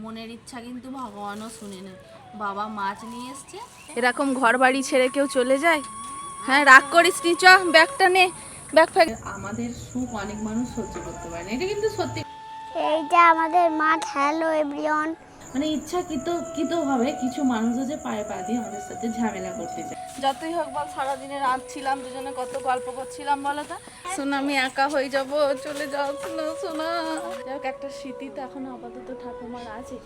মনের ইচ্ছা কিন্তু ভগবানও শুনে নেয়। বাবা মাছ নিয়ে এসছে। এরকম ঘর বাড়ি ছেড়ে কেউ চলে যায়? হ্যাঁ, রাগ করিস নি, চ ব্যাগটা নে, ব্যাগ ফেল। আমাদের সুখ অনেক মানুষ সহ্য করতে পারে না, এটা কিন্তু সত্যি। এইটা আমাদের মাঠ। Hello everyone. মানে ইচ্ছাকৃত ভাবে কিছু মানুষ আছে পায়ে পা দিয়ে আমাদের সাথে ঝামেলা করতে চায়। যতই হোক বল, সারাদিনে রাত ছিলাম, দুজনে কত গল্প করছিলাম বলো তো। শোনা আমি একা হয়ে যাব, চলে যাও শোনা শোনা। যাক, একটা স্মৃতি তো এখন আপাতত ঠাকুমার আছে।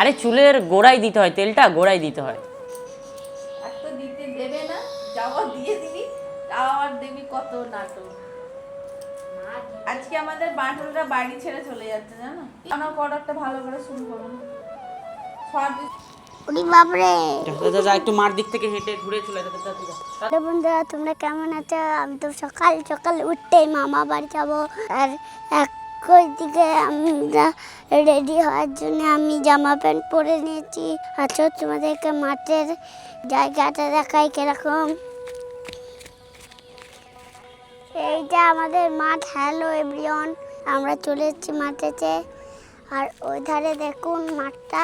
আরে চুলের গোড়ায় দিতে হয়, তেলটা গোড়ায় দিতে হয়। একটা দিতে দেবে না, যাওয়া দিয়ে দিবি, আবার দেখবি কত নাটক। আজকে আমাদের বাটুলরা বাড়ি ছেড়ে চলে যাচ্ছে, জানো? কেন প্রোডাক্টটা ভালো করে শুরু করো না। ওরে বাপরে। যা একটু মার দিক থেকে হেঁটে ঘুরে চলে যেতে। হ্যালো বন্ধুরা, তোমরা কেমন আছো? আমি তো সকাল সকাল উঠতেই মামা বাড়ি যাবো, আর একই দিকে আমরা রেডি হওয়ার জন্য আমি জামা প্যান্ট পরে নিয়েছি। আচ্ছা, তোমাদেরকে মাঠের জায়গাটা দেখাই কিরকম। এইটা আমাদের মাঠ। হ্যালো এভরিওয়ান, আমরা চলে এসেছি মাঠেতে। আর ওই ধারে দেখুন মাঠটা,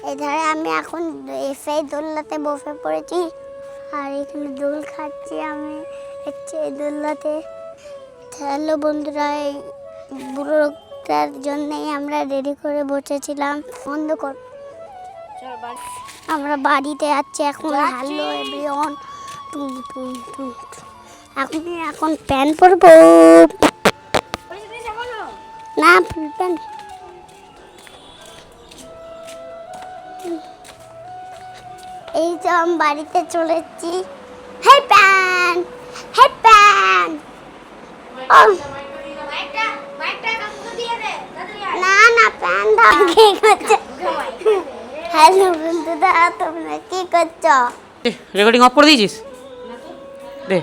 এই ধারে আমি এখন সেই দোলনাতে বসে পড়েছি, আর এখানে দোল খাচ্ছি আমি হচ্ছে এই দোলনাতে। হ্যালো বন্ধুরা, এই বুড়োটার জন্যই আমরা রেডি করে বসেছিলাম। বন্ধ কর, আমরা বাড়িতে যাচ্ছি এখন। হ্যালো এভরিওয়ান, এখন প্যান্ট পরবো না, ফুল প্যান্ট। এই তো আমি বাড়িতে চলে এসেছি। হেই প্যান্ট, হেই প্যান্ট। না না, প্যান্ট কি করছো? হ্যালো বন্ধুরা, তোমরা কি করছো? রেকর্ডিং অফ করে দিয়েছিস? দে।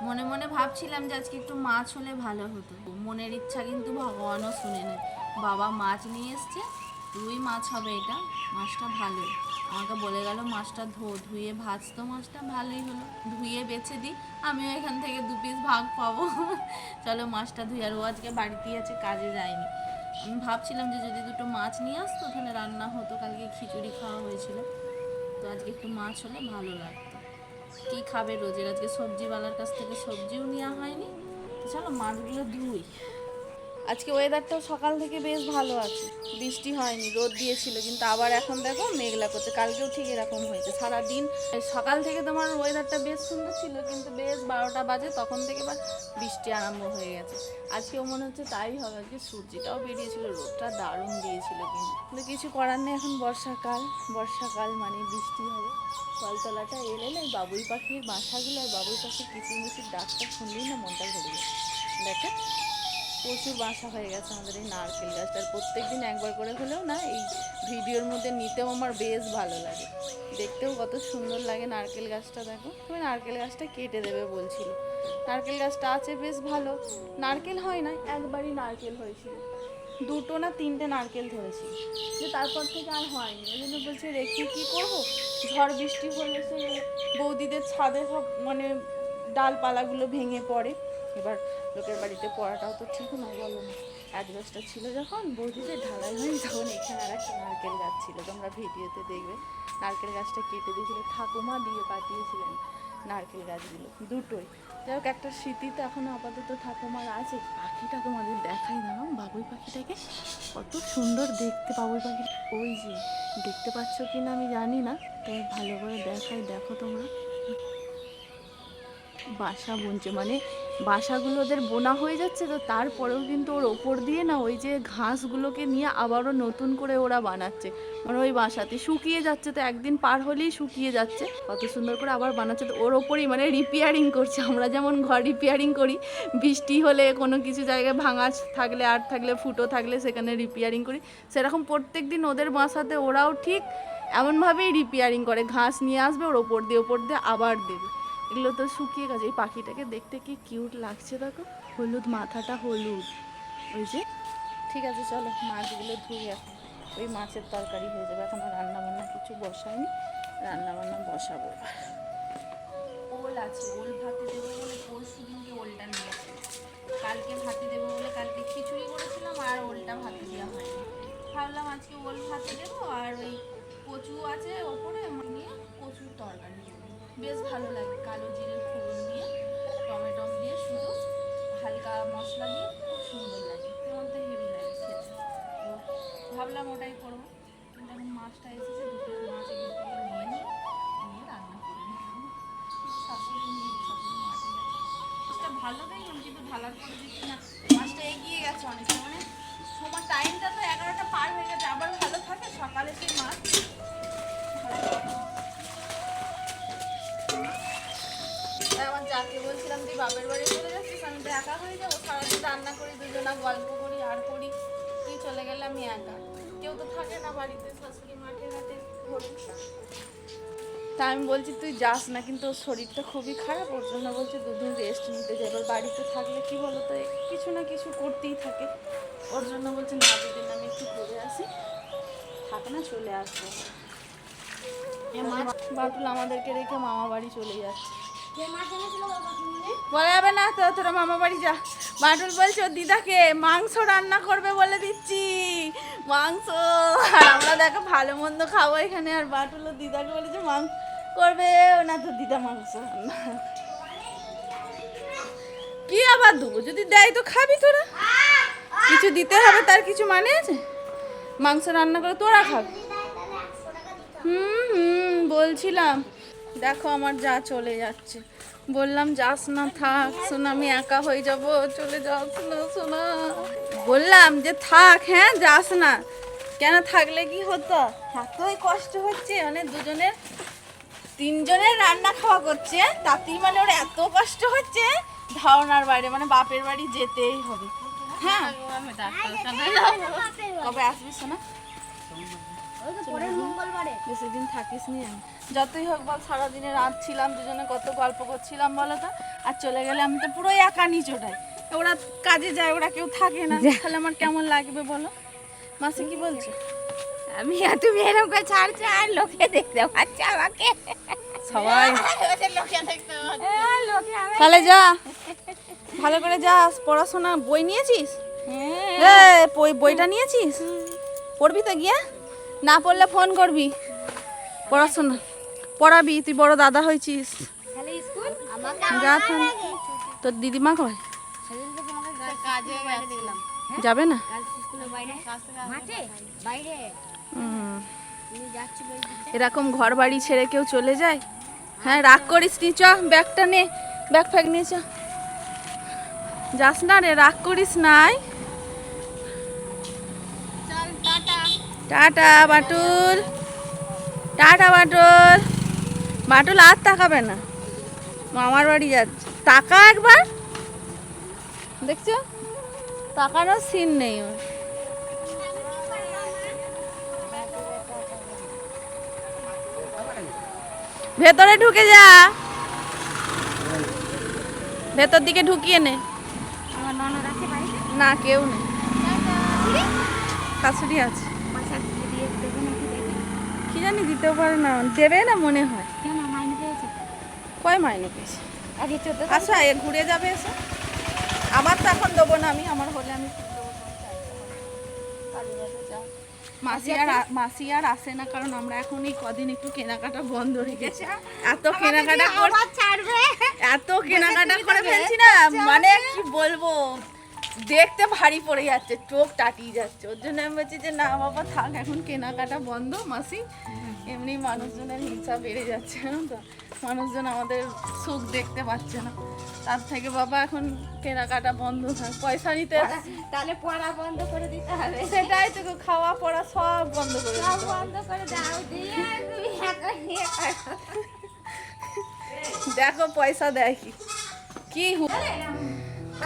মনে মনে ভাবছিলাম যে আজকে একটু মাছ হলে ভালো হতো। মনের ইচ্ছা কিন্তু ভগবানও শুনে নেয়। বাবা মাছ নিয়ে এসছে, রুই মাছ হবে এটা। মাছটা ভালোই, আমাকে বলে গেল মাছটা ধুয়ে ভাজতো। মাছটা ভালোই হলো, ধুয়ে বেছে দিই, আমিও এখান থেকে 2 পিস ভাগ পাবো। চলো মাছটা ধুই। আর ও আজকে বাড়িতেই আছে, কাজে যায়নি। আমি ভাবছিলাম যে যদি 2টো মাছ নিয়ে আসতো তাহলে রান্না হতো। কালকে খিচুড়ি খাওয়া হয়েছিল, তো আজকে একটু মাছ হলে ভালো লাগতো। কি খাবে রোজের? আজকে সবজিওয়ালার কাছ থেকে সবজিও নেওয়া হয়নি, তো চলো মাছগুলো ধুই। আজকে ওয়েদারটাও সকাল থেকে বেশ ভালো আছে, বৃষ্টি হয়নি, রোদ দিয়েছিল, কিন্তু আবার এখন দেখো মেঘলা করছে। কালকেও ঠিক এরকম হয়েছে সারাদিন। সকাল থেকে তোমার ওয়েদারটা বেশ সুন্দর ছিল, কিন্তু বেশ 12টা বাজে তখন থেকে এবার বৃষ্টি আরম্ভ হয়ে গেছে। আজকেও মনে হচ্ছে তাই হবে। আজকে সূর্যটাও বেরিয়েছিল, রোদটা দারুণ দিয়েছিল, কিন্তু কিছু করার নেই। এখন বর্ষাকাল মানে বৃষ্টি হবে। কলতলাটা এলে বাবুই পাখির বাসাগুলো আর বাবুই পাখির কিচিরমিচির ডাকটা শুনলেই না মনটা ভরে যায়। দেখে প্রচুর বাসা হয়ে গেছে আমাদের এই নারকেল গাছটা। আর প্রত্যেকদিন একবার করে হলেও না এই ভিডিওর মধ্যে নিতেও আমার বেশ ভালো লাগে, দেখতেও কত সুন্দর লাগে নারকেল গাছটা। দেখো, তুমি নারকেল গাছটা কেটে দেবে বলছিল। নারকেল গাছটা আছে বেশ ভালো, নারকেল হয় না, একবারই নারকেল হয়েছিল, 2টো না 3টে নারকেল ধরেছিল, যে তারপর থেকে আর হয়নি। ওই জন্য বলছি রেখে কী করবো, ঝড় বৃষ্টি হলে সে বৌদিদের ছাদে সব মানে ডালপালাগুলো ভেঙে পড়ে। এবার লোকের বাড়িতে পড়াটাও তো ঠিক নয়, বলো না। অ্যাডভেস্টার ছিল যখন বৌদিদের ঢালাই হয়নি, তখন এখানে আর একটা নারকেল গাছ ছিল, তোমরা ভিডিওতে দেখবে। নারকেল গাছটা কেটে দিয়েছিল, ঠাকুমা দিয়ে পাঠিয়েছিলেন নারকেল গাছগুলো, 2টোই। যাই হোক, একটা স্মৃতি তো এখনও আপাতত ঠাকুমার আছে। পাখিটা তোমাদের দেখাই না, বাবুই পাখিটাকে কত সুন্দর দেখতে। বাবুই পাখি ওই যে দেখতে পাচ্ছ কি না আমি জানি না, তবে ভালো করে দেখাই, দেখো তোমরা। বাসা বুনছে, মানে বাসাগুলো ওদের বোনা হয়ে যাচ্ছে, তো তারপরেও কিন্তু ওর ওপর দিয়ে না ওই যে ঘাসগুলোকে নিয়ে আবারও নতুন করে ওরা বানাচ্ছে। মানে ওই বাসাতে শুকিয়ে যাচ্ছে, তো একদিন পার হলেই শুকিয়ে যাচ্ছে, কত সুন্দর করে আবার বানাচ্ছে। তো ওর ওপরই মানে রিপেয়ারিং করছে। আমরা যেমন ঘর রিপেয়ারিং করি, বৃষ্টি হলে কোনো কিছু জায়গায় ভাঙা থাকলে, আর থাকলে, ফুটো থাকলে সেখানে রিপেয়ারিং করি, সেরকম প্রত্যেক দিন ওদের বাসাতে ওরাও ঠিক এমনভাবেই রিপেয়ারিং করে। ঘাস নিয়ে আসবে, ওর ওপর দিয়ে আবার দেবে। এগুলো তো শুকিয়ে গেছে। এই পাখিটাকে দেখতে কি কিউট লাগছে দেখো, হলুদ, মাথাটা হলুদ, ওই যে। ঠিক আছে, চলো মাছগুলো ধুই এখন, ওই মাছের তরকারি হয়ে যাবে। এখনও রান্নাবান্না কিছু বসাইনি, রান্নাবান্না বসাবো। ওল আছে, ওল ভাতে দেবো বলে পরশু দিনকে ওলটা নিয়েছে, কালকে ভাতে দেবো বলে কালকে খিচুড়ি করেছিলাম আর ওলটা ভাতে দেওয়া হয়নি। ভাবলাম আজকে ওল ভাতে দেবো আর ওই কচু আছে ওপরে নিয়ে কচুর তরকারি দেবো। বেশ ভালো লাগে, কালো জিরের ফোড়ন দিয়ে টমেটো দিয়ে শুধু হালকা মশলা দিয়ে খুব সুন্দর লাগে, এর মধ্যে হেভি লাগে খেতে। তো ভাবলাম ওটাই করবো, কিন্তু এখন মাছটা এসেছে, দুটো মাছ এদিক থেকে নিয়ে রান্না করে নিলাম। শাশুড়ি নিয়ে শাশুড়ি মাঠে গেছে, মাছটা ভালো দেখলাম কিন্তু ঢালার পরে দেখছি না মাছটা এগিয়ে গেছে অনেকটা, মানে সময় টাইমটা তো 11টা পার হয়ে গেছে, আবার ভালো থাকে সকালে সেই মাছ। তাই আমার যাকে বলছিলাম তুই বাপের বাড়ি চলে যাচ্ছিস, আমি তো একা হয়ে যাবো, সারাদিন রান্না করি, দুজনা গল্প করি আর করি, তুই চলে গেলে আমি একা, কেউ তো থাকে না বাড়িতে, শাশুড়ি মাঠে ঘাটে ঘুরি। তা আমি বলছি তুই যাস না, কিন্তু ওর শরীরটা খুবই খারাপ, ওর জন্য বলছি দুদিন রেস্ট নিতে যাই। এবার বাড়িতে থাকলে কি বলো তো, কিছু না কিছু করতেই থাকে, ওর জন্য বলছি না, দুদিন আমি একটু ঘুরে আসি, থাক না, চলে আসবো। বাটুল আমাদেরকে রেখে মামা বাড়ি চলে যাচ্ছে। বলা যাবে না তো, তোরা মামা বাড়ি যা। বাটুল বলছে ওর দিদাকে মাংস রান্না করবে বলে দিচ্ছি, মাংস। আর আমরা দেখো ভালো মন্দ খাবো এখানে, আর বাটুল ওর দিদাকে বলেছে মাংস করবে না, তো দিদা মাংস রান্না। কি আবার দেবো, যদি দেয় তো খাবি তোরা, কিছু দিতে হবে তার কিছু মানে আছে? মাংস রান্না করে তোরা খাবি। বলছিলাম দেখো আমার যা চলে যাচ্ছে, বললাম যাস না, থাক শোনা, আমি একা হয়ে যাব, চলে যাস না শোনা, বললাম যে থাক, হ্যাঁ যাস না। কেন থাকলে কি হতো, এতই কষ্ট হচ্ছে, মানে দুজনের তিনজনের রান্না খাওয়া করছে, তাতেই মানে ওর এত কষ্ট হচ্ছে ধারণার বাইরে, মানে বাপের বাড়ি যেতেই হবে। হ্যাঁ কবে আসবি শোনা? বেশি দিন থাকিস নি, আমি যতই হোক বল, সারাদিনে রাত ছিলাম দুজনে, কত গল্প করছিলাম বলো তো, আর চলে গেলে আমি তো পুরো একা নিচোটাই, ওরা কাজে যায়, ওরা কেউ থাকে না, তাহলে আমার কেমন লাগবে বলো? মাসি কি বলছে? আমি তুমি এরকম করে ছাড়ছো আর লোকে দেখতে পাচ্ছে আমাকে, সবাই লোকে দেখতে তাহলে যা, ভালো করে যা, পড়াশোনা বই নিয়েছিস? বইটা নিয়েছিস? পড়বি তো গিয়া, না পড়লে ফোন করবি, পড়াশোনা পড়াবি, তুই বড় দাদা হয়েছিস। যা তাহলে। তোর দিদিমা কয় যাবে না? এরকম ঘর বাড়ি ছেড়ে কেউ চলে যায়? হ্যাঁ রাগ করিস নি, চ ব্যাগটা নে, ব্যাগ ফ্যাগ নিয়ে চ, যাস না রে, রাগ করিস নাই। Tata Batul, tata Batul. বাটুল আর তাকাবে না, মামার বাড়ি যাচ্ছে, টাকা একবার, দেখছো টাকারও সিন নেই ওর। ভেতরে ঢুকে যা, ভেতর দিকে ঢুকিয়ে নে। না কেউ নেই, শাশুড়ি আছে, কি জানি দিতেও পারে না, দেবে না মনে হয়। কয় মাইনে পেয়েছে? আচ্ছা এ ঘুরে যাবে এসে, আমার তো এখন দেবো না, আমি আমার হলে আমি মাসি আর আসে না, কারণ আমরা এখন এই কদিন একটু কেনাকাটা বন্ধ রেখেছি, এত কেনাকাটা করে ফেলছি না, মানে কি বলবো, দেখতে ভারী পড়ে যাচ্ছে, চোখ টাটিয়ে যাচ্ছে, ওর জন্য আমি বলছি যে না বাবা থাক, এখন কেনাকাটা বন্ধ মাসি, এমনি মানুষজনের হিংসা বেড়ে যাচ্ছে, জানো তো, মানুষজন আমাদের সুখ দেখতে পাচ্ছে না, তার থেকে বাবা এখন কেনাকাটা বন্ধ থাক, পয়সা নিতে, তাহলে পড়া বন্ধ করে দিতে হবে। সেটাই তো, খাওয়া পড়া সব বন্ধ করে দিতে হবে। বন্ধ করে দাও, দিয়ে তুমি একা নিয়ে খাও। দেখো পয়সা দেয় কি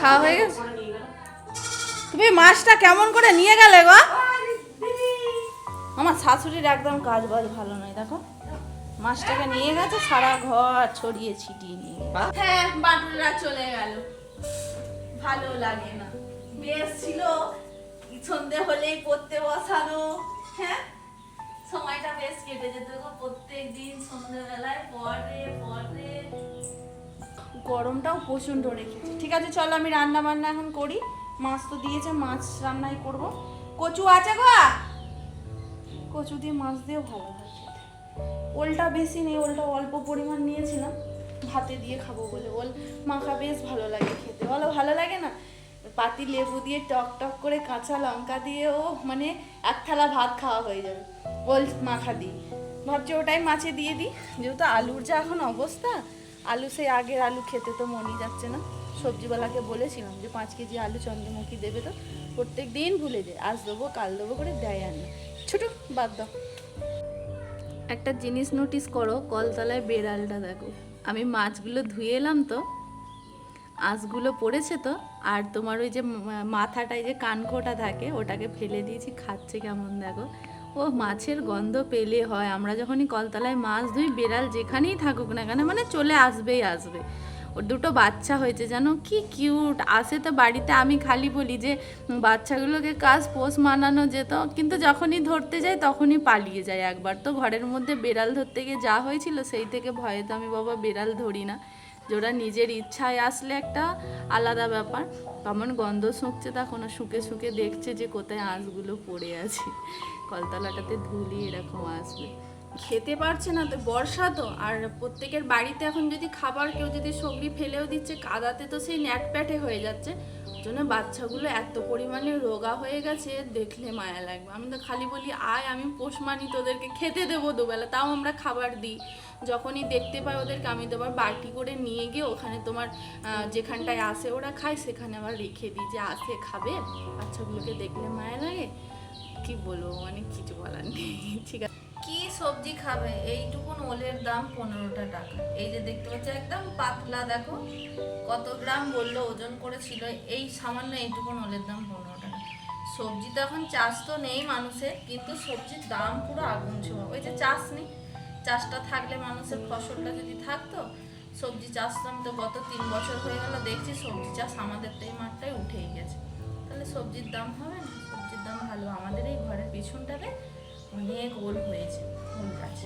খাওয়া হয়ে গেছে? তুমি মাছটা কেমন করে নিয়ে গেলে গো? আমার শাশুড়ির একদম কাজ বাজ ভালো নয়, দেখো মাছটাকে নিয়ে গেছে, সারা ঘর ছড়িয়ে ছিটিয়ে নিয়ে। হ্যাঁ বাটুলরা চলে গেল, ভালো লাগে না, বেশ ছিল সন্ধে হলেই পড়তে বসানো, হ্যাঁ সময়টা বেশ কেটে যেত, প্রত্যেক দিন সন্ধ্যেবেলায় পড়ে পড়ে, গরমটাও প্রচণ্ড রেখেছে। ঠিক আছে চলো আমি রান্না বান্না এখন করি। মাছ তো দিয়েছে, মাছ রান্নাই করব। কচু আছে গো, কচু দিয়ে মাছ দিয়েও ভালো হয় খেতে। ওলটা বেশি নেই, ওলটা অল্প পরিমাণ নিয়েছিলাম ভাতে দিয়ে খাবো বলে। ওল মাখা বেশ ভালো লাগে খেতে, বলো ভালো লাগে না? পাতি লেবু দিয়ে টক টক করে কাঁচা লঙ্কা দিয়ে ও মানে এক থালা ভাত খাওয়া হয়ে যাবে ওল মাখা দিয়ে। ভাবছি ওটাই মাছে দিয়ে দিই, যেহেতু আলুর যা এখন অবস্থা, আলু সেই আগের আলু খেতে তো মনই যাচ্ছে না। সবজিওয়ালাকে বলেছিলাম যে 5 কেজি আলু চন্দ্রমুখী দেবে, তো প্রত্যেক দিন ভুলে যায়, আজ দেবো কাল দেবো করে দেয় আর না। ছোটো বাদ দাও। একটা জিনিস নোটিস করো, কলতলায় বেড়ালটা দেখো। আমি মাছগুলো ধুয়ে এলাম তো, আঁশগুলো পড়েছে তো, আর তোমার ওই যে মাথাটায় যে কানকোটা থাকে ওটাকে ফেলে দিয়েছি, খাচ্ছে কেমন দেখো। ও মাছের গন্ধ পেলে হয়, আমরা যখনই কলতলায় মাছ ধুই বেড়াল যেখানেই থাকুক না কেন মানে চলে আসবেই আসবে। ওর দুটো বাচ্চা হয়েছে জানো, কি কিউট আসে তো বাড়িতে। আমি খালি বলি যে বাচ্চাগুলোকে কাজ পোষ মানানো যেত, কিন্তু যখনই ধরতে যাই তখনই পালিয়ে যায়। একবার তো ঘরের মধ্যে বেড়াল ধরতে গিয়ে যা হয়েছিল, সেই থেকে ভয়ে তো আমি বাবা বেড়াল ধরি না। যে ওরা নিজের ইচ্ছায় আসলে একটা আলাদা ব্যাপার। কেমন গন্ধ শুঁকছে তখন, শুকে শুকে দেখছে যে কোথায় আঁশগুলো পড়ে আছে। কলতলাটাতে ধুলি এরকম আসবে, খেতে পারছে না তো, বর্ষা তো। আর প্রত্যেকের বাড়িতে এখন যদি খাবার কেউ যদি সবজি ফেলেও দিচ্ছে কাদাতে, তো সেই ন্যাটপ্যাটে হয়ে যাচ্ছে। জন্য বাচ্চাগুলো এত পরিমাণে রোগা হয়ে গেছে, দেখলে মায়া লাগবে। আমি তো খালি বলি আয় আমি পোষ মানি, তোদেরকে খেতে দেবো দুবেলা, তাও আমরা খাবার দিই। যখনই দেখতে পাই ওদেরকে আমি তো আবার বাটি করে নিয়ে গিয়ে ওখানে তোমার যেখানটায় আসে ওরা খায় সেখানে আবার রেখে দিই, যে আসে খাবে। বাচ্চাগুলোকে দেখলে মায়া লাগে, কি বলবো মানে কিছু বলার নেই। ঠিক আছে, কি সবজি খাবে? এইটুকুন ওলের দাম 15টা টাকা। এই যে দেখতে পাচ্ছ একদম পাতলা, দেখো কত গ্রাম বললো ওজন করেছিল। এই সামান্য এইটুকুন ওলের দাম 15 টাকা। সবজি তো এখন চাষ তো নেই মানুষের, কিন্তু সবজির দাম পুরো আগুন ছোঁয়া। ওই যে চাষ নেই, চাষটা থাকলে মানুষের ফসলটা যদি থাকতো, সবজি চাষ তো গত 3 বছর হয়ে গেল দেখছি সবজি চাষ আমাদের তো এই মাঠটাই উঠেই গেছে। তাহলে সবজির দাম হবে না? সবজির দাম ভালো। আমাদের এই ঘরের পিছনটাতে অনেক ওল হয়েছে, ওল গাছ।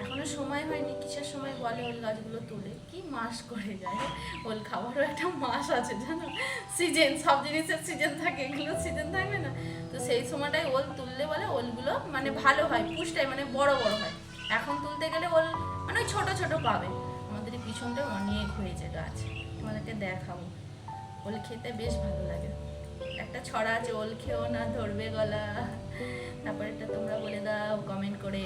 এখনো সময় হয়নি, কিসের সময় বলে ওল গাছগুলো তুলে, কি মাস করে যায়। ওল খাবারও একটা মাস আছে জানো, সিজন, সব জিনিসের সিজন থাকে, এগুলো সিজন থাকবে না। তো সেই সময়টাই ওল তুললে বলে ওলগুলো মানে ভালো হয়, পুষ্টায় মানে বড় বড় হয়। এখন তুলতে গেলে ওল মানে ছোট ছোট পাবে। আমাদের এই পিছনটায় অনেক হয়েছে গাছ, তোমাদেরকে দেখাবো। ওল খেতে বেশ ভালো লাগে। একটা ছড়া আছে, ওল খেও না ধরবে গলা। তারপর এটা তোমরা বলে দাও কমেন্ট করে।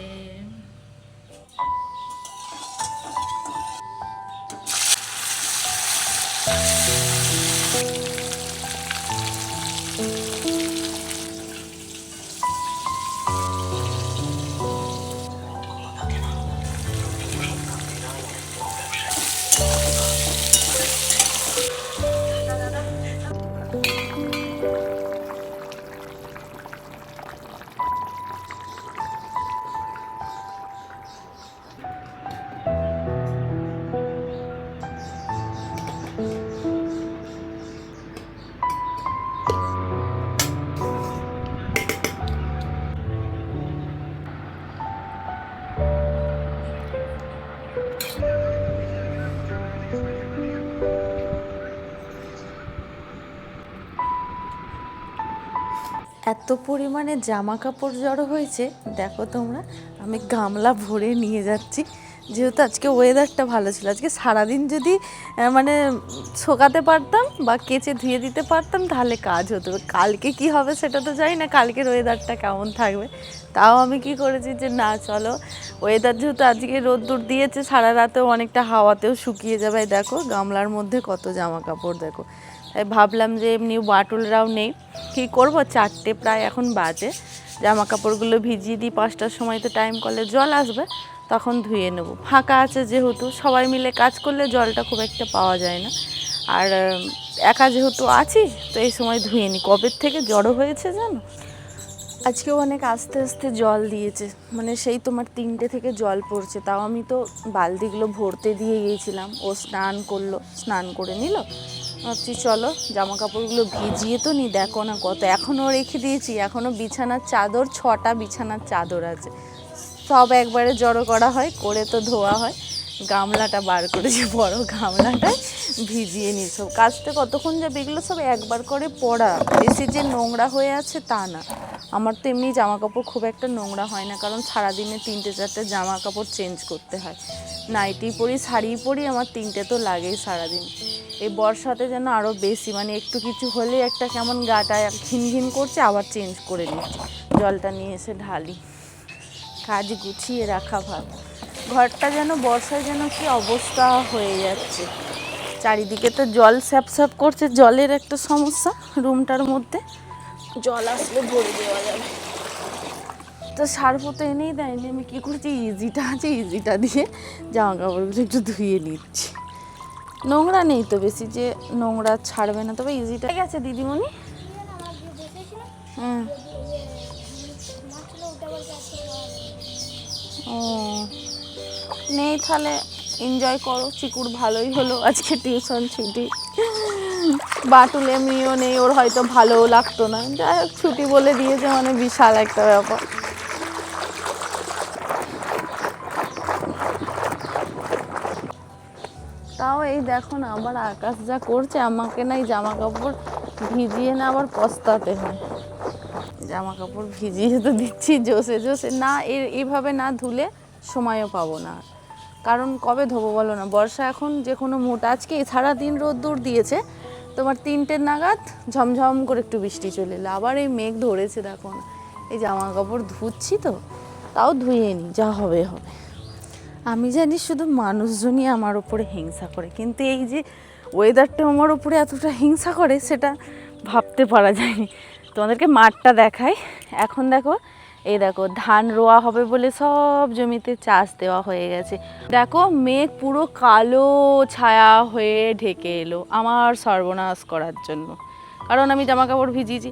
এত পরিমাণে জামা কাপড় জড়ো হয়েছে দেখো তোমরা। আমি গামলা ভরে নিয়ে যাচ্ছি, যেহেতু আজকে ওয়েদারটা ভালো ছিল। আজকে সারাদিন যদি মানে শোকাতে পারতাম বা কেচে ধুয়ে দিতে পারতাম তাহলে কাজ হতো। কালকে কি হবে সেটা তো জানি না, কালকের ওয়েদারটা কেমন থাকবে। তাও আমি কি করেছি যে না চলো, ওয়েদার যেহেতু আজকে রোদ্দুর দিয়েছে, সারা রাতেও অনেকটা হাওয়াতেও শুকিয়ে যাবে। দেখো গামলার মধ্যে কত জামা কাপড় দেখো। তাই ভাবলাম যে এমনি বাটুলরাও নেই, কী করবো, 4টে প্রায় এখন বাজে। জামা কাপড়গুলো ভিজিয়ে দিই, 5টার সময় তো টাইম কলে জল আসবে, তখন ধুয়ে নেব। ফাঁকা আছে যেহেতু, সবাই মিলে কাজ করলে জলটা খুব একটা পাওয়া যায় না। আর একা যেহেতু আছি তো এই সময় ধুয়ে নিই। কবের থেকে জড়ো হয়েছে জানো, আজকেও অনেক আস্তে আস্তে জল দিয়েছে, মানে সেই তোমার 3টে থেকে জল পড়ছে। তাও আমি তো বালতিগুলো ভরতে দিয়ে গিয়েছিলাম। ও স্নান করলো, স্নান করে নিল। ভাবছি চলো জামা কাপড়গুলো ভিজিয়ে তো নি, দেখো না কত এখনও রেখে দিয়েছি। এখনও বিছানার চাদর 6টা বিছানার চাদর আছে, সব একবারে জড়ো করা হয়, করে তো ধোয়া হয়। গামলাটা বার করেছি, বড় গামলাটা ভিজিয়ে নিই সব। কাজটা কতক্ষণ যাবে এগুলো সব একবার করে পরা, বেশি যে নোংরা হয়ে আছে তা না। আমার তো এমনি জামা কাপড় খুব একটা নোংরা হয় না, কারণ সারাদিনে 3-4টে জামা কাপড় চেঞ্জ করতে হয়। নাইটি পরি, শাড়ি পরি, আমার 3টে তো লাগেই সারাদিন। এই বর্ষাতে যেন আরও বেশি, মানে একটু কিছু হলে একটা কেমন গাটা ঘিন ঘিন করছে, আবার চেঞ্জ করে নিচ্ছি। জলটা নিয়ে এসে ঢালি, কাজ গুছিয়ে রাখা ভালো। ঘরটা যেন বর্ষায় যেন কি অবস্থা হয়ে যাচ্ছে, চারিদিকে তো জল স্যাপ স্যাপ করছে, জলের একটা সমস্যা। রুমটার মধ্যে জল আসলে ভরে দেওয়া যাবে, তো সার্ফও তো এনেই দেয়নি। আমি কী করছি, ইজিটা আছে, ইজিটা দিয়ে জামা কাপড়গুলো একটু ধুয়ে নিচ্ছি। নোংরা নেই তো বেশি যে নোংরা ছাড়বে না, তবে ইজিটা গেছে দিদিমণি। হুম, ও নেই, তাহলে এনজয় করো। চিকুর ভালোই হলো আজকে টিউশন ছুটি, বাটুল এমনিও নেই, ওর হয়তো ভালোও লাগতো না, যাই হোক ছুটি বলে দিয়েছে, মানে বিশাল একটা ব্যাপার। তাও এই দেখো না, আবার আকাশ যা করছে, আমাকে না এই জামা কাপড় ভিজিয়ে না আবার পস্তাতে হয়। জামা কাপড় ভিজিয়ে তো দিচ্ছি জোসে জোসে, না এইভাবে না ধুলে সময়ও পাবো না। কারণ কবে ধোবো বলো না, বর্ষা এখন যে কোনো মুহূর্তে। আজকে সারাদিন রোদ্দুর দিয়েছে, তোমার 3টে নাগাদ ঝমঝম করে একটু বৃষ্টি চলে এলো, আবার এই মেঘ ধরেছে দেখো না। এই জামা কাপড় ধুচ্ছি তো, তাও ধুয়ে নি, যা হবে হবে। আমি জানি শুধু মানুষজনই আমার উপরে হিংসা করে, কিন্তু এই যে ওয়েদারটা আমার উপরে এতটা হিংসা করে সেটা ভাবতে পারা যায়নি। তোমাদেরকে মাঠটা দেখাই, এখন দেখো, এই দেখো ধান রোয়া হবে বলে সব জমিতে চাষ দেওয়া হয়ে গেছে। দেখো মেঘ পুরো কালো ছায়া হয়ে ঢেকে এলো আমার সর্বনাশ করার জন্য, কারণ আমি জামা কাপড় ভিজিয়েছি।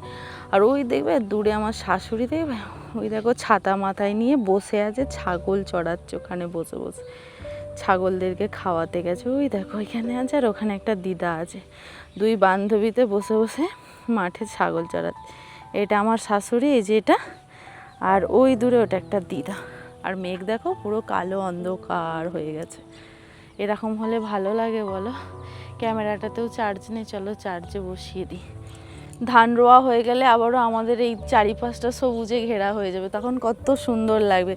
আর ওই দেখবে দূরে আমার শাশুড়ি, দেখবে ওই দেখো ছাতা মাথায় নিয়ে বসে আছে, ছাগল চড়াচ্ছে ওখানে বসে বসে, ছাগলদেরকে খাওয়াতে গেছে। ওই দেখো এখানে আছে, আর ওখানে একটা দিদা আছে, দুই বান্ধবীতে বসে বসে মাঠে ছাগল চড়াচ্ছে। এটা আমার শাশুড়ি, এই যে এটা, আর ওই দূরে ওটা একটা দিদা। আর মেঘ দেখো পুরো কালো অন্ধকার হয়ে গেছে। এরকম হলে ভালো লাগে বলো? ক্যামেরাটাতেও চার্জ নেই, চলো চার্জে বসিয়ে দিই। ধান রোয়া হয়ে গেলে আবারও আমাদের এই চারিপাশটা সবুজে ঘেরা হয়ে যাবে, তখন কত সুন্দর লাগবে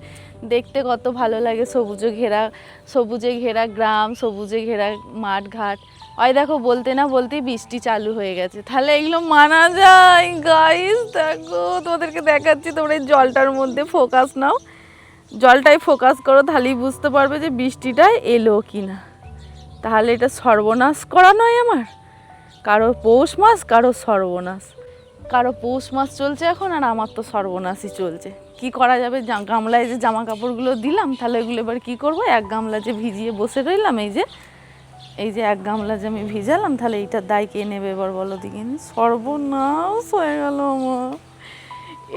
দেখতে, কত ভালো লাগে। সবুজে ঘেরা গ্রাম, সবুজে ঘেরা মাঠ ঘাট। ওই দেখো বলতে না বলতেই বৃষ্টি চালু হয়ে গেছে, তাহলে এগুলো মানা যায়? গাইস দেখো, তোমাদেরকে দেখাচ্ছি, তোমরা এই জলটার মধ্যে ফোকাস নাও, জলটাই ফোকাস করো, তাহলেই বুঝতে পারবে যে বৃষ্টিটা এলো কি না। তাহলে এটা সর্বনাশ করা নয় আমার, কারো পৌষ মাস, কারো সর্বনাশ। কারো পৌষ মাস চলছে এখন, আর আমার তো সর্বনাশই চলছে। কি করা যাবে, গামলায় যে জামা কাপড়গুলো দিলাম, তাহলে এগুলো এবার কী করবো? এক গামলা যে ভিজিয়ে বসে রইলাম, এই যে এক গামলা যে আমি ভিজালাম, তাহলে এইটার দায় কে নেবে এবার বলো দিকে? সর্বনাশ হয়ে গেল আমার।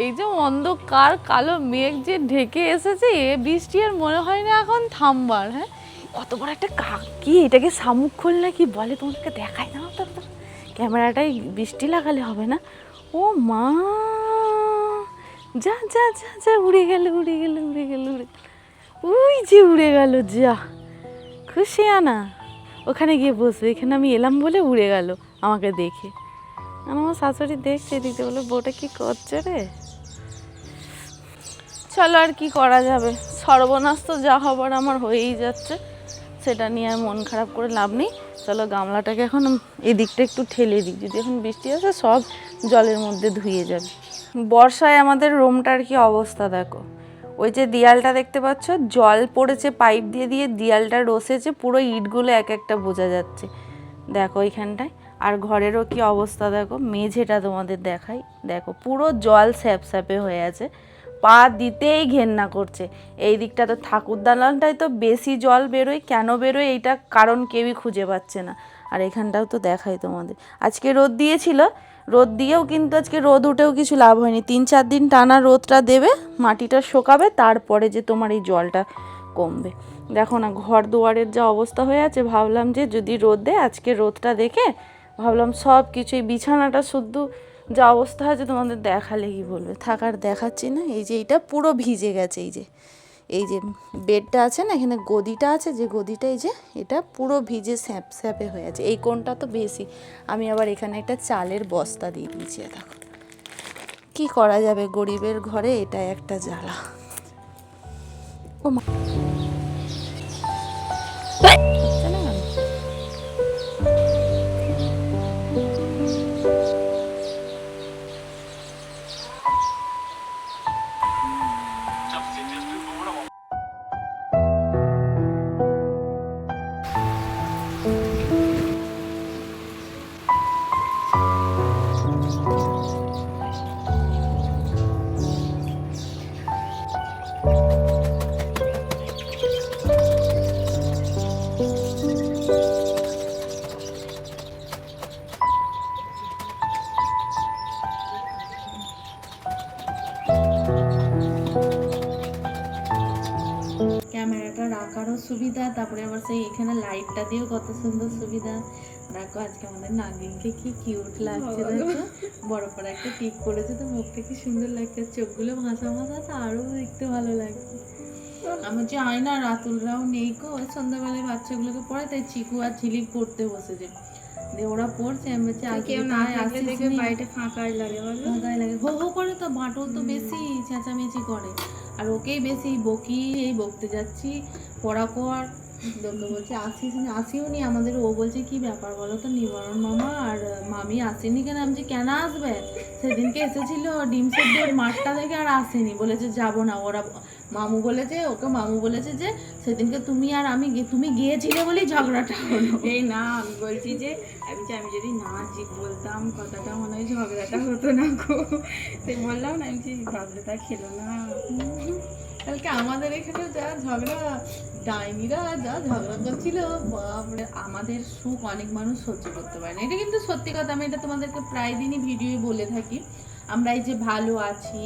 এই যে অন্ধকার কালো মেঘ যে ঢেকে এসেছে, এ বৃষ্টি আর মনে হয় না এখন থামবার। হ্যাঁ, কত বড় একটা কি এটাকে শামুক খোল না কি বলে, তোমাদেরকে দেখাই না তো, ক্যামেরাটাই বৃষ্টি লাগালে হবে না। ও মা, যা যা যা যা, উড়ে গেল উড়ে গেল উড়ে গেল উড়ে, ওই যে উড়ে গেল, যা খুশি আনা। ওখানে গিয়ে বসবে, এখানে আমি এলাম বলে উড়ে গেল আমাকে দেখে। আমার শাশুড়ি দেখছে দিতে, বলে বউটা কি করছে রে। চলো আর কি করা যাবে, সর্বনাশ তো যা হবার আমার হয়েই যাচ্ছে, সেটা নিয়ে আর মন খারাপ করে লাভ নেই। চলো গামলাটাকে এখন এদিকটা একটু ঠেলে দিই, যদি এখন বৃষ্টি আসে সব জলের মধ্যে ধুয়ে যাবে। বর্ষায় আমাদের রুমটার কি অবস্থা দেখো, ওই যে দেয়ালটা দেখতে পাচ্ছ, জল পড়েছে পাইপ দিয়ে দিয়ে, দেয়ালটা রসেছে, পুরো ইটগুলো এক একটা বোঝা যাচ্ছে দেখো এইখানটায়। আর ঘরেরও কি অবস্থা দেখো, মেঝেটা তোমাদের দেখাই, দেখো পুরো জল স্যাপস্যাপে হয়ে আছে, পা দিতেই ঘেন্না করছে। এই দিকটা তো ঠাকুর দালানটায় তো বেশি জল বেরোয়, কেন বেরোয় এইটা কারণ কেউই খুঁজে পাচ্ছে না। আর এখানটাও তো দেখাই তোমাদের, আজকে রোদ দিয়েছিল, রোদ দিয়েও কিন্তু আজকে রোদ উঠেও কিছু লাভ হয়নি। 3-4 দিন টানা রোদটা দেবে, মাটিটা শোকাবে, তারপরে যে তোমার এই জলটা কমবে। দেখো না ঘর দুয়ারের যা অবস্থা হয়ে আছে, ভাবলাম যে যদি রোদ দেয়, আজকে রোদটা দেখে ভাবলাম সব কিছু, এই বিছানাটা শুদ্ধ যা অবস্থা আছে তোমাদের দেখালে কি বলবে, থাকার দেখাচ্ছি না। এই যে এইটা পুরো ভিজে গেছে, এই যে এই যে বেডটা আছে না, এখানে গদিটা আছে, যে গদিটা এই যে এটা পুরো ভিজে স্যাপ স্যাপে হয়ে আছে। এই কোণটা তো বেশি, আমি আবার এখানে একটা চালের বস্তা দিয়ে দিয়েছি। দেখো কি করা যাবে, গরিবের ঘরে এটা একটা জ্বালা। ও মা, হচ্ছে না কেন? ক্যামেরাটা রাখারও সুবিধা, তারপরে আবার সেই এখানে লাইটটা দিয়েও কত সুন্দর সুবিধা। দেখো আজকে আমাদের নাগিনকে কি কিউট লাগছে, দেখো বড় বড় একটা টিক করেছে, তো মুখটা কি সুন্দর লাগছে, চোখগুলো ভাসা ভাসা, তো আরো দেখতে ভালো লাগছে। আমার যে আয়না রাতুলরাও নেই গো, ওই সন্ধ্যাবেলায় বাচ্চাগুলোকে পড়ায়, তাই চিকু আর ঝিলিক পড়তে বসেছে, দিয়ে ওরা পড়ছে। আমি বলছি আজকে বাড়িতে ফাঁকাই লাগে, ফাঁকাই লাগে, হো হো করে, তো বাঁটল তো বেশি চেঁচামেচি করে, আর ওকেই বেশি বকি, এই বকতে যাচ্ছি পড়া কর, লোকে বলছে আসিস নি, আসিও নি আমাদের। ও বলছে কি ব্যাপার বলো তো, নিবারণ মামা আর মামি আসেনি কেন? আমি যে কেন আসবে, সেদিনকে এসেছিল ডিম সেদ্ধর মাঠটা দেখে আর আসেনি, বলেছে যাবো না। ওরা মামু বলেছে, ওকে মামু বলেছে যে সেদিনকে তুমি আর আমি তুমি গিয়েছিলে বলেই ঝগড়াটা হলো। এই না, আমি বলছি যে আমি যদি না বলতাম কথাটা, মনে হয় ঝগড়াটা হতো না গো। তাই বললাম না, আমি যে বাবলাটা খেলো না। কালকে আমাদের এখানে যা ঝগড়া, ডাইনিরা যা ঝগড়া করছিল, বাপরে, আমাদের সুখ অনেক মানুষ সহ্য করতে পারে না, এটা কিন্তু সত্যি কথা। আমি এটা তোমাদেরকে প্রায় দিনই ভিডিওয়ে বলে থাকি। আমরা এই যে ভালো আছি,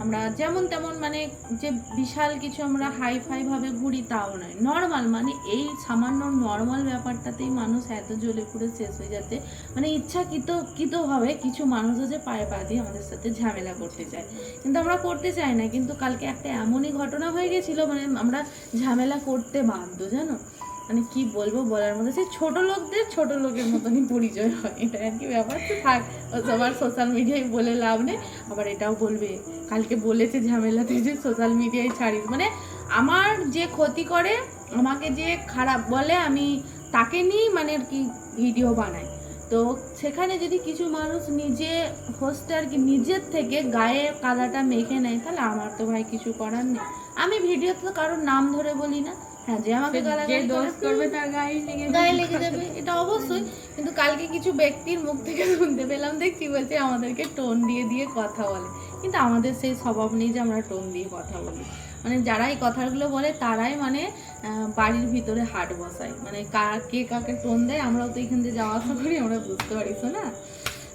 আমরা যেমন তেমন, মানে যে বিশাল কিছু আমরা হাই ফাই ভাবে ঘুরি তাও নয়, নর্মাল, মানে এই সামান্য নর্মাল ব্যাপারটাতেই মানুষ এত জ্বলে পুড়ে শেষ হয়ে যাচ্ছে। মানে ইচ্ছাকৃতভাবে কিছু মানুষ আছে পায়ে পা দিয়ে আমাদের সাথে ঝামেলা করতে চায়, কিন্তু আমরা করতে চাই না। কিন্তু কালকে একটা এমনই ঘটনা হয়ে গেছিলো, মানে আমরা ঝামেলা করতে বাধ্য, জানো, মানে কি বলবো বলার মধ্যে, সেই ছোট লোকদের ছোট লোকের মতনই পরিচয় হয়, এটা আর কি ব্যাপার। তো থাক, সবার সোশ্যাল মিডিয়ায় বলে লাভ নেই। আবার এটাও বলবে কালকে বলেছে ঝামেলাতে যে সোশ্যাল মিডিয়ায় ছাড়িস, মানে আমার যে ক্ষতি করে, আমাকে যে খারাপ বলে, আমি তাকে নিয়েই মানে আর কি ভিডিও বানাই। তো সেখানে যদি কিছু মানুষ নিজে হোস্ট আর কি নিজের থেকে গায়ে কাদাটা মেখে নেয়, তাহলে আমার তো ভাই কিছু করার নেই। আমি ভিডিওতে তো কারোর নাম ধরে বলি না, হ্যাঁ যে আমাকে গালাগালি করবে তার গায়ে লেগে যাবে, এটা অবশ্যই। কিন্তু কালকে কিছু ব্যক্তির মুখ থেকে শুনতে পেলাম, দেখছি বলছে আমাদেরকে টোন দিয়ে দিয়ে কথা বলে, কিন্তু আমাদের সেই স্বভাব নেই যে আমরা টোন দিয়ে কথা বলি। মানে যারা এই কথাগুলো বলে তারাই মানে বাড়ির ভিতরে হাট বসায়, মানে কে কাকে টোন দেয়, আমরাও তো এখান থেকে যাওয়া আসা করি, আমরা বুঝতে পারিস না।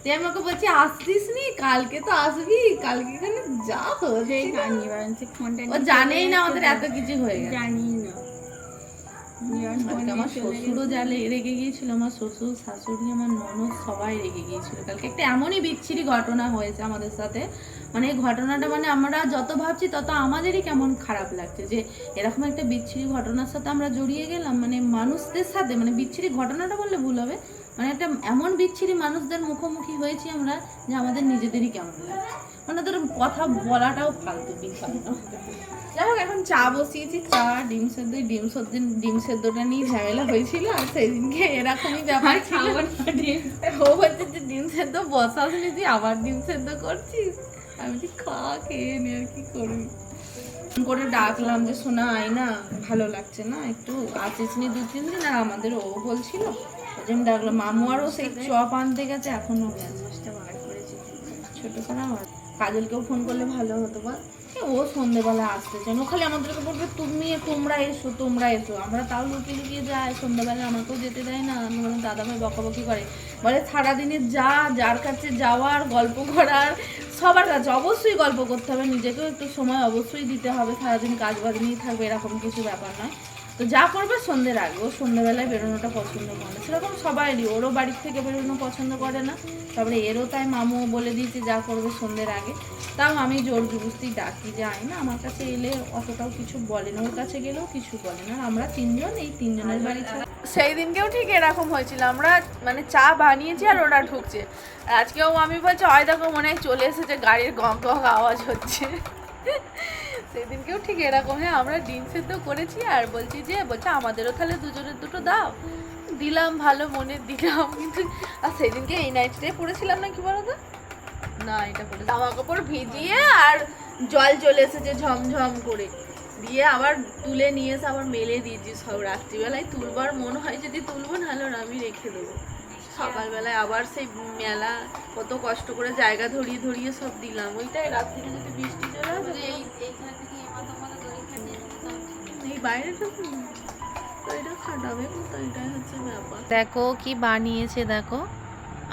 তাই আমাকে বলছি আসতিস নি, কালকে তো আসবি, কালকে এখানে যা হচ্ছে, ও জানেই না আমাদের এত কিছু হয়ে গেছে, জানি না। আমার শ্বশুরও জালে রেগে গিয়েছিল, আমার শ্বশুর শাশুড়ি আমার ননদ সবাই রেগে গিয়েছিল কালকে। একটা এমনই বিচ্ছিরি ঘটনা হয়েছে আমাদের সাথে, মানে এই ঘটনাটা মানে আমরা যত ভাবছি তত আমাদেরই কেমন খারাপ লাগছে যে এরকম একটা বিচ্ছিরি ঘটনার সাথে আমরা জড়িয়ে গেলাম, মানে মানুষদের সাথে, মানে বিচ্ছিরি ঘটনাটা বললে ভুল হবে, মানে একটা এমন বিচ্ছিরি মানুষদের মুখোমুখি হয়েছি আমরা যে আমাদের নিজেদেরই কেমন লাগছে, মানে তোর কথা বলাটাও ফালতু বিষয়। যাই হোক, এখন চা বসিয়েছি, চা ডিম সেদ্ধটা নিয়ে ঝামেলা হয়েছিল, আর সেদিনকে এরকমই ব্যাপার ছিল। ও বলছে যে ডিম সেদ্ধ বসাসনি, তুই আবার ডিম সেদ্ধ করছিস। আমি যে খেয়ে নি, আর কি করবি। করে ডাকলাম যে শোনা আয় না, ভালো লাগছে না, একটু আসিস নি 2-3 দিন, আর আমাদের ও বলছিল ওই জন্য ডাকলাম। মামু আরও সেই চপ আনতে গেছে, এখনো গেছে, ছোট করে আমার কাজলকেও ফোন করলে ভালো হতো বা, ও সন্ধ্যেবেলা আসতে চান, ও খালি আমাদেরকে বলবে তোমরা এসো। আমরা তাও লুকিয়ে লুকিয়ে যাই, সন্ধ্যাবেলা আমাকেও যেতে দেয় না। দাদা ভাই বকাবকি করে, বলে সারাদিনে যার কাছে যাওয়ার, গল্প করার, সবার কাছে অবশ্যই গল্প করতে হবে, নিজেকেও একটু সময় অবশ্যই দিতে হবে, সারাদিন কাজ বাজ নিয়ে থাকবে এরকম কিছু ব্যাপার নয়। তো যা করবে সন্ধ্যের আগে, ও সন্ধ্যেবেলায় বেরোনোটা পছন্দ করে না, সেরকম সবাইরই, ওরও বাড়ির থেকে বেরোনো পছন্দ করে না, তারপরে এরও তাই মামু বলে দিয়েছে যা করবে সন্ধ্যের আগে। তাও আমি জোর জবরদস্তি ডাকি, যাই না, আমার কাছে এলে অতটাও কিছু বলে না, ওর কাছে গেলেও কিছু বলে না। আমরা তিনজন, এই তিনজনের বাড়ি ছাড়া। সেই দিনকেও ঠিক এরকম হয়েছিল, আমরা মানে চা বানিয়েছি আর ওরা ঢুকছে, আজকেও আমি বলছি হয় দেখো মনে হয় চলে এসেছে, গাড়ির গং গং আওয়াজ হচ্ছে। সেদিনকেও ঠিক এরকম, হ্যাঁ আমরা ডিম সেদ্ধ করেছি আর বলছি যে বলছে আমাদেরও তাহলে দুজনের দুটো দাও, দিলাম ভালো মনে দিলাম, কিন্তু আর সেদিনকে এই নাইটটাই পরেছিলাম না, কি বলতো না, এটা পরে জামা কাপড় ভিজিয়ে আর জল চলে এসেছে ঝমঝম করে, দিয়ে আবার তুলে নিয়ে এসে আবার মেলে দিয়েছি সব, রাত্রিবেলায় তুলবার মন হয় যদি তুলবো, নাহলে আমি রেখে দেবো। সকালবেলায় আবার সেই মেলা কত কষ্ট করে জায়গা ধরিয়ে ধরিয়ে সব দিলাম, ওইটাই রাত্রিরে যদি বৃষ্টি চলে আসে এই বাইরেটা তো এটা খাটাবে, তো এটাই হচ্ছে ব্যাপার। দেখো কি বানিয়েছে, দেখো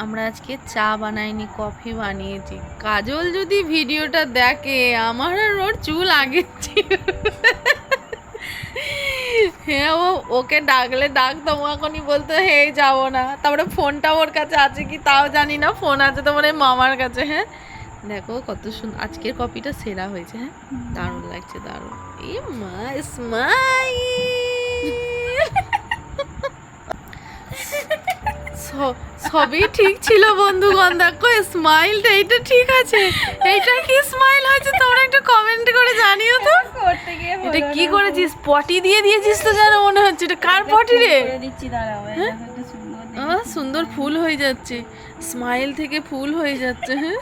আমরা আজকে চা বানাইনি, কফি বানিয়েছি। কাজল যদি ভিডিওটা দেখে, আমার আর ওর চুল আগে ছিল। হ্যাঁ ওকে ডাকলে ডাকতাম, এখনই বলতো হে যাবো না, তারপরে ফোনটা ওর কাছে আছে কি তাও জানি না, ফোন আছে তোমার এই মামার কাছে। হ্যাঁ দেখো কত সুন্দর আজকের কপিটা সেরা হয়েছে, হ্যাঁ দারুণ লাগছে, দারুণ। এই মা সবই ঠিক ছিল বন্ধুগণ, দেখো স্মাইলটা এইটা ঠিক আছে, এইটা কি স্মাইল হয়েছে তোমরা একটু কমেন্ট করে জানিও তো। এটা কি করেছিস, পটি দিয়ে দিয়েছিস তো যেন মনে হচ্ছে, এটা কার পটি রে? সুন্দর ফুল হয়ে যাচ্ছে, স্মাইল থেকে ফুল হয়ে যাচ্ছে। হ্যাঁ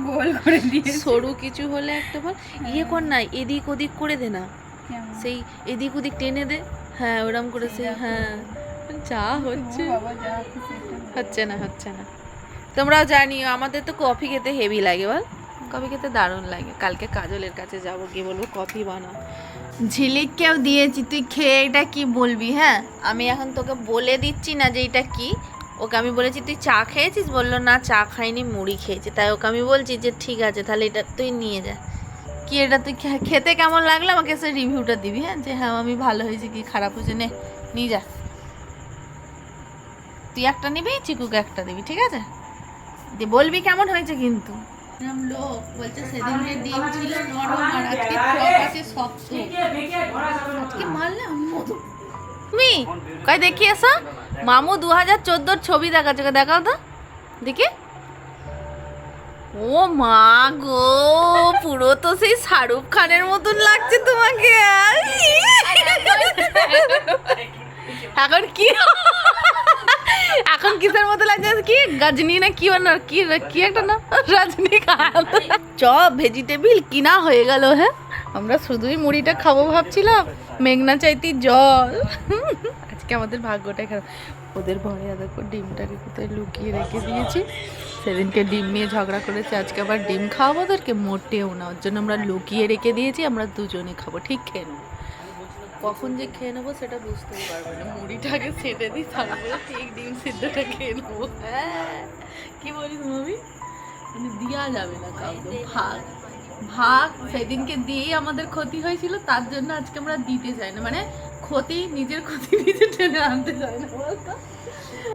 গোল করে দিয়ে সরু কিছু হলে একটা বল ইয়ে কর না, এদিক ওদিক করে দে না, সেই এদিক ওদিক টেনে দে, হ্যাঁ ওরম করে সে, হ্যাঁ যা হচ্ছে হচ্ছে না হচ্ছে না। তোমরাও জানিও, আমাদের তো কফি খেতে হেভি লাগে, বল কফি খেতে দারুণ লাগে। কালকে কাজলের কাছে যাবো, গিয়ে বলবো কফি বানাও। ঝিলিককেও দিয়েছি, তুই খেয়ে এটা কি বলবি। হ্যাঁ আমি এখন তোকে বলে দিচ্ছি না যে এটা কি, ওকে আমি বলেছি তুই চা খেয়েছিস, বললো না চা খাইনি মুড়ি খেয়েছি, তাই ওকে আমি বলছি যে ঠিক আছে তাহলে এটা তুই নিয়ে যা। কি এটা তুই খেতে কেমন লাগলো আমাকে সে রিভিউটা দিবি, হ্যাঁ যে হ্যাঁ আমি ভালো হয়েছে কি খারাপ হয়েছে, নে নিয়ে যা। তুই একটা নিবি, চিকুকে একটা দিবি, ঠিক আছে, দিয়ে বলবি কেমন হয়েছে। কিন্তু লোক বলছে সেদিনকে ডিম ছিল নরম আর আজকে চপ আছে শক্ত, আজকে মারলাম তুমি কই দেখি এসো, মামু 2014 ছবি দেখাচ্ছে, দেখাও তো দেখি। ও মা গো, পুরো তো সেই শাহরুখ খানের মতন লাগছে তোমাকে। এখন কি এখন কিসের মতো লাগছে, কি গজনি না কি কি একটা না, রজনীকান্ত। চপ ভেজিটেবিল কিনা হয়ে গেল। হ্যাঁ আমরা শুধুই মুড়িটা খাবো ভাবছিলাম, মেঘনা চাইতি জল। আজকে আমাদের ভাগ্যটাই খারাপ, ওদের ভয়ে দেখো ডিমটাকে কোথায় লুকিয়ে রেখে দিয়েছি। সেদিনকে ডিম নিয়ে ঝগড়া করেছে, আজকে আবার ডিম খাওয়াবো ওদেরকে, মোটেও না, ওর জন্য আমরা লুকিয়ে রেখে দিয়েছি, আমরা দুজনে খাবো, ঠিক খেয়ে নেবো। কখন যে খেয়ে নেবো সেটা বুঝতেই পারবো না, মুড়িটাকে ছেটে দিই তারপরে ঠিক ডিম সিদ্ধটা খেয়ে নেবো। হ্যাঁ কি বলিস মামি, মানে দেওয়া যাবে না কাউকে ভাগ, ভাগ সেদিনকে দিয়েই আমাদের ক্ষতি হয়েছিল, তার জন্য আজকে আমরা দিতে চাই না, মানে ক্ষতি নিজের ক্ষতি নিজে টেনে আনতে চাই না বলতো।